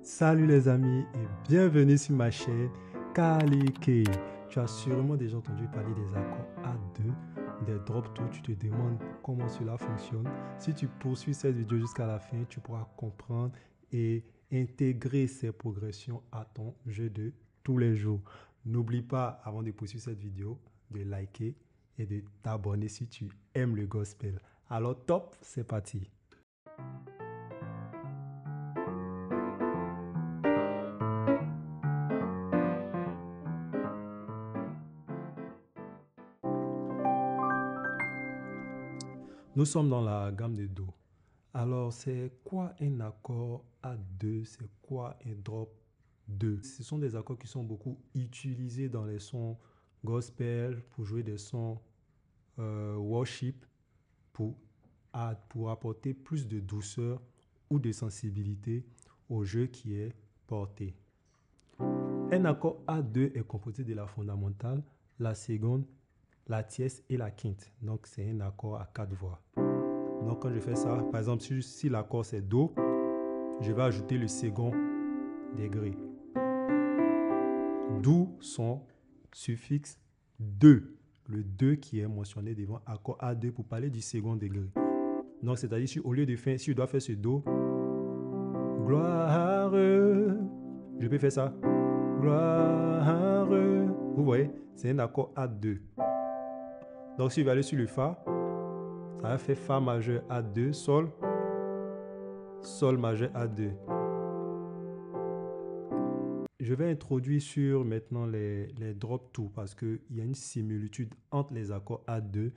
Salut les amis et bienvenue sur ma chaîne Kalike. Tu as sûrement déjà entendu parler des accords A2, des drop tours. Tu te demandes comment cela fonctionne. Si tu poursuis cette vidéo jusqu'à la fin, tu pourras comprendre et intégrer ces progressions à ton jeu de tous les jours. N'oublie pas, avant de poursuivre cette vidéo, de liker et de t'abonner si tu aimes le gospel. Alors top, c'est parti. Nous sommes dans la gamme de Do. Alors, c'est quoi un accord A2? C'est quoi un drop 2? Ce sont des accords qui sont beaucoup utilisés dans les sons gospel pour jouer des sons worship pour apporter plus de douceur ou de sensibilité au jeu qui est porté. Un accord A2 est composé de la fondamentale, la seconde, la tierce et la quinte. Donc, c'est un accord à 4 voix. Donc, quand je fais ça, par exemple, si l'accord c'est Do, je vais ajouter le second degré. D'où son suffixe 2. Le 2 qui est mentionné devant accord A2 pour parler du second degré. Donc, c'est-à-dire, si au lieu de faire, si je dois faire ce Do, gloire, je peux faire ça. Gloire. Vous voyez, c'est un accord A2. Donc, si je vais aller sur le Fa, ça va faire Fa majeur A2, Sol, Sol majeur A2. Je vais introduire sur maintenant les drop 2 parce qu'il y a une similitude entre les accords A2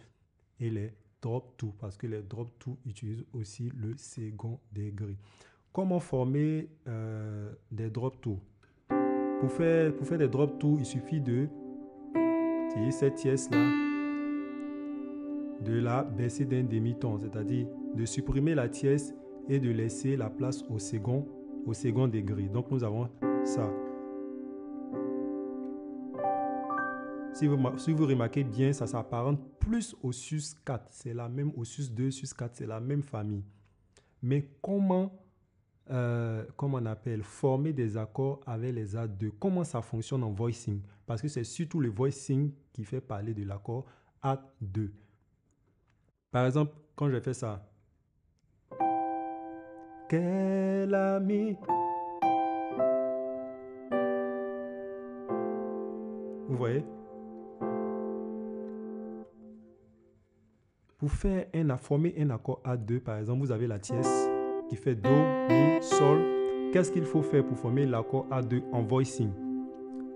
et les drop 2 parce que les drop 2 utilisent aussi le second degré. Comment former des drop 2? Pour faire des drop 2, il suffit de tirer cette tierce là, de la baisser d'un demi-ton, c'est-à-dire de supprimer la tierce et de laisser la place au second degré. Donc nous avons ça. Si vous remarquez bien, ça s'apparente plus au sus 4. C'est la même au sus 2, sus 4, c'est la même famille. Mais comment on appelle former des accords avec les A2? Comment ça fonctionne en voicing? Parce que c'est surtout le voicing qui fait parler de l'accord A2. Par exemple, quand je fais ça. Quel ami. Vous voyez? Pour former un accord A2, par exemple, vous avez la tierce qui fait Do, Mi, Sol. Qu'est-ce qu'il faut faire pour former l'accord A2 en voicing?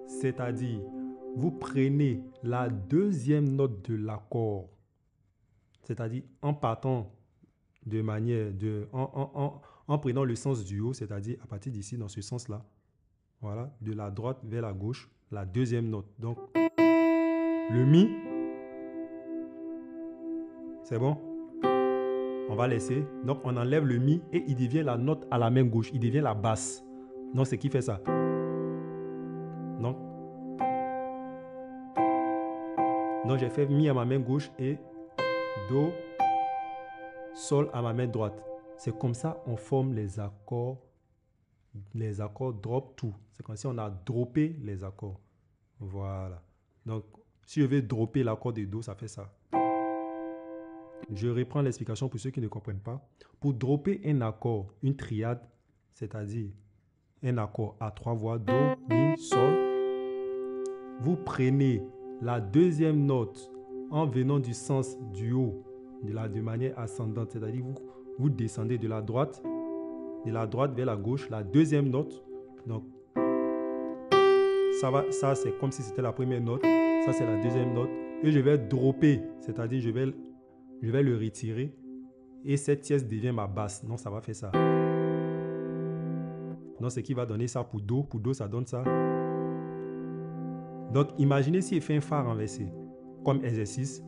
C'est-à-dire, vous prenez la deuxième note de l'accord, c'est-à-dire en partant de manière en prenant le sens du haut, c'est-à-dire à partir d'ici, dans ce sens-là. Voilà, de la droite vers la gauche, la deuxième note. Donc, le Mi, c'est bon? On va laisser. Donc, on enlève le Mi et il devient la note à la main gauche. Il devient la basse. Donc, c'est qui fait ça? Donc, j'ai fait Mi à ma main gauche et Do, Sol à ma main droite. C'est comme ça on forme les accords drop 2. C'est comme si on a droppé les accords. Voilà. Donc, si je vais dropper l'accord de Do, ça fait ça. Je reprends l'explication pour ceux qui ne comprennent pas. Pour dropper un accord, une triade, c'est-à-dire un accord à 3 voix, Do, Mi, Sol, vous prenez la deuxième note en venant du sens du haut, de manière ascendante, c'est-à-dire vous descendez de la droite vers la gauche, la deuxième note. Donc, ça c'est comme si c'était la première note, ça c'est la deuxième note, et je vais dropper, c'est-à-dire je vais le retirer, et cette tierce devient ma basse. Donc, ça va faire ça. Donc, ce qui va donner ça pour Do. Pour Do, ça donne ça. Donc, imaginez s'il fait un Fa renversé, comme exercice.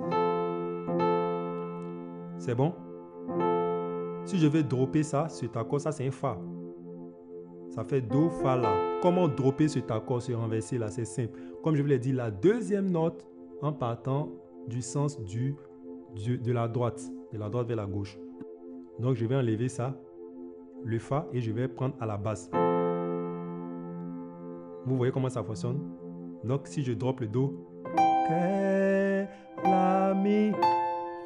C'est bon? Si je vais dropper ça, cet accord, ça c'est un Fa. Ça fait Do, Fa, La. Comment dropper cet accord, ce renversé là? C'est simple. Comme je vous l'ai dit, la deuxième note en partant du sens de la droite vers la gauche. Donc, je vais enlever ça, le Fa, et je vais prendre à la basse. Vous voyez comment ça fonctionne? Donc, si je drop le Do, quelle amie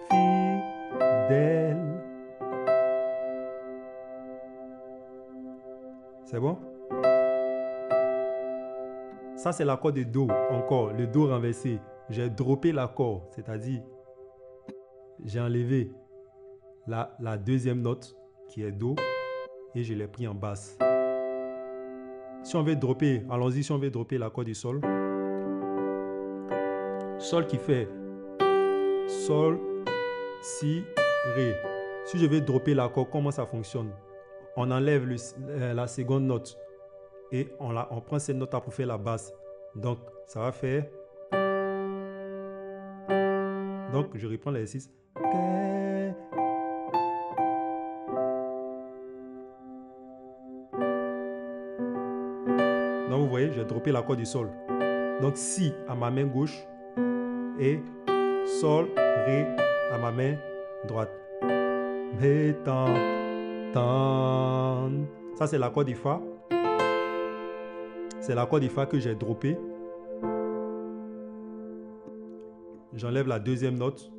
fidèle. C'est bon? Ça, c'est l'accord de Do. Encore, le Do renversé. J'ai droppé l'accord, c'est-à-dire, j'ai enlevé la deuxième note qui est Do et je l'ai pris en basse. Si on veut dropper, allons-y, si on veut dropper l'accord du Sol. Sol qui fait Sol, Si, Ré. Si je veux dropper l'accord, comment ça fonctionne? On enlève la seconde note et on prend cette note-là pour faire la basse. Donc, ça va faire... Donc, je reprends l'exercice. Donc, vous voyez, j'ai droppé l'accord du Sol. Donc, Si à ma main gauche et Sol, Ré à ma main droite. Mais tant. Ça, c'est l'accord du Fa. C'est l'accord du Fa que j'ai droppé. J'enlève la deuxième note.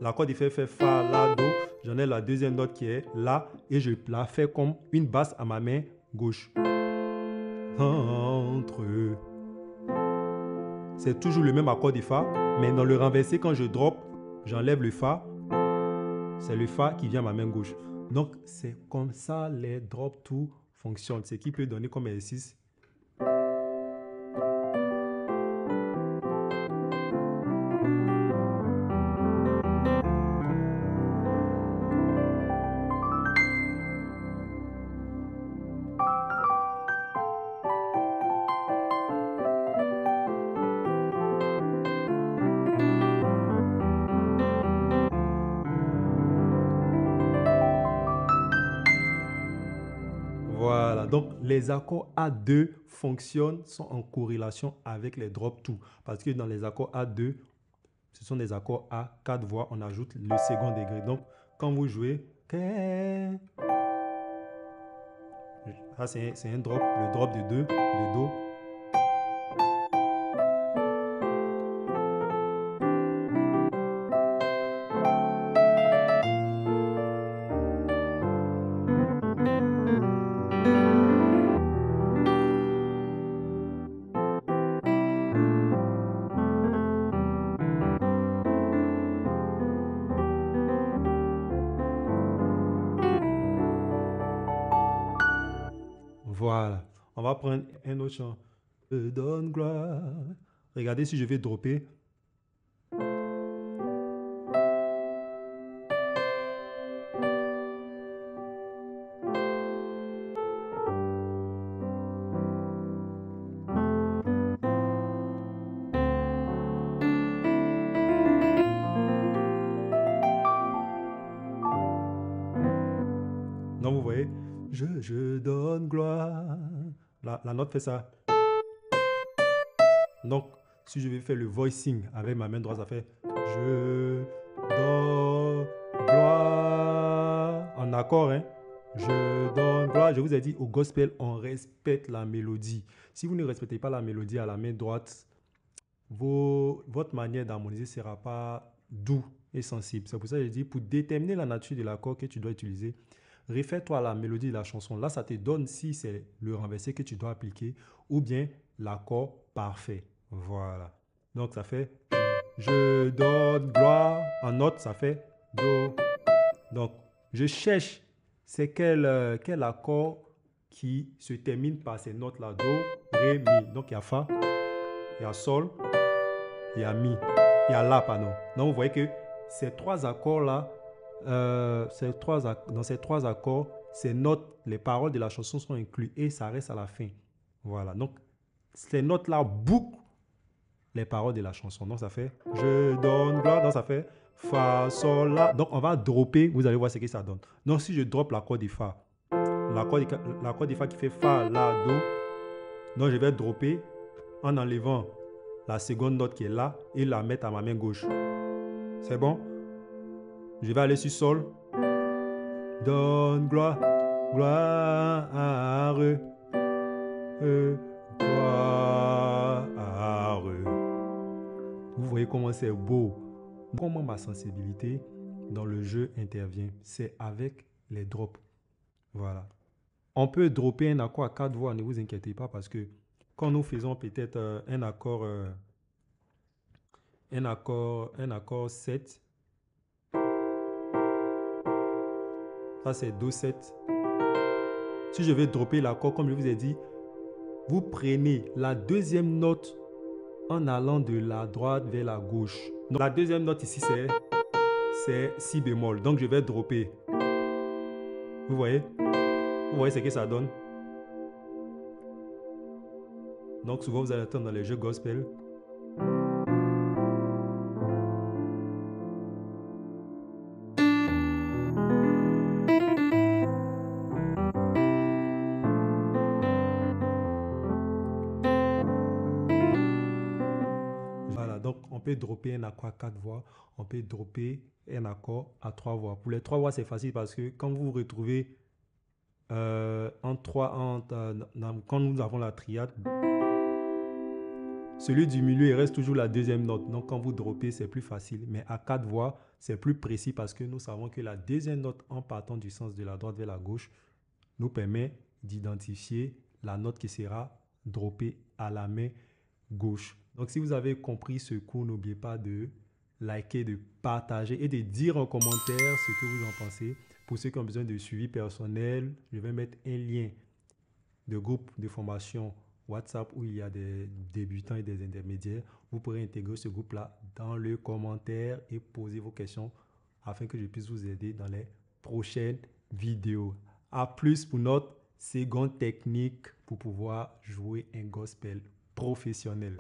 L'accord du Fa fait Fa, La, Do. J'enlève la deuxième note qui est La et je la fais comme une basse à ma main gauche. Entre eux. C'est toujours le même accord du Fa, mais dans le renversé, quand je drop, j'enlève le Fa. C'est le Fa qui vient à ma main gauche. Donc, c'est comme ça les drop tout fonctionnent. Ce qui peut donner comme exercice. Voilà, donc les accords A2 fonctionnent, sont en corrélation avec les drop two. Parce que dans les accords A2, ce sont des accords à 4 voix, on ajoute le second degré. Donc, quand vous jouez, ça c'est un drop, le drop de 2, de Do. Voilà. On va prendre un autre chant. Je donne gloire. Regardez si je vais dropper. Donc vous voyez, je donne gloire. La note fait ça. Donc, si je vais faire le voicing avec ma main droite, ça fait je donne gloire. En accord, hein. Je donne gloire. Je vous ai dit, au gospel, on respecte la mélodie. Si vous ne respectez pas la mélodie à la main droite, votre manière d'harmoniser ne sera pas doux et sensible. C'est pour ça que je dis, pour déterminer la nature de l'accord que tu dois utiliser, réfère-toi à la mélodie de la chanson. Là, ça te donne si c'est le renversé que tu dois appliquer ou bien l'accord parfait. Voilà. Donc, ça fait je donne gloire. En note, ça fait Do. Donc, je cherche c'est quel accord qui se termine par ces notes-là. Do, Ré, Mi. Donc, il y a Fa, il y a Sol, il y a Mi, il y a La, pardon. Donc, vous voyez que ces trois accords-là, dans ces trois accords, ces notes, les paroles de la chanson sont incluses et ça reste à la fin. Voilà. Donc, ces notes-là bouclent les paroles de la chanson. Donc, ça fait je donne gloire. Donc, ça fait Fa, Sol, La. Donc, on va dropper. Vous allez voir ce que ça donne. Donc, si je drop l'accord du Fa, l'accord du Fa qui fait Fa, La, Do. Donc, je vais dropper en enlevant la seconde note qui est là et la mettre à ma main gauche. C'est bon? Je vais aller sur Sol. Donne gloire, gloire, gloire. comment c'est beau. Comment ma sensibilité dans le jeu intervient? C'est avec les drops. Voilà. On peut dropper un accord à 4 voix, ne vous inquiétez pas, parce que quand nous faisons peut-être un accord 7, ça c'est Do 7. Si je vais dropper l'accord, comme je vous ai dit, vous prenez la deuxième note en allant de la droite vers la gauche. Donc, la deuxième note ici, c'est Si bémol. Donc, je vais dropper. Vous voyez? Vous voyez ce que ça donne? Donc, souvent, vous allez entendre dans les jeux gospel. Voilà, donc on peut dropper un accord à 4 voix, on peut dropper un accord à 3 voix. Pour les 3 voix, c'est facile parce que quand vous vous retrouvez quand nous avons la triade, celui du milieu, il reste toujours la deuxième note. Donc quand vous droppez, c'est plus facile. Mais à 4 voix, c'est plus précis parce que nous savons que la deuxième note, en partant du sens de la droite vers la gauche, nous permet d'identifier la note qui sera droppée à la main gauche. Donc, si vous avez compris ce cours, n'oubliez pas de liker, de partager et de dire en commentaire ce que vous en pensez. Pour ceux qui ont besoin de suivi personnel, je vais mettre un lien de groupe de formation WhatsApp où il y a des débutants et des intermédiaires. Vous pourrez intégrer ce groupe-là dans le commentaire et poser vos questions afin que je puisse vous aider dans les prochaines vidéos. À plus pour notre seconde technique pour pouvoir jouer un gospel professionnel.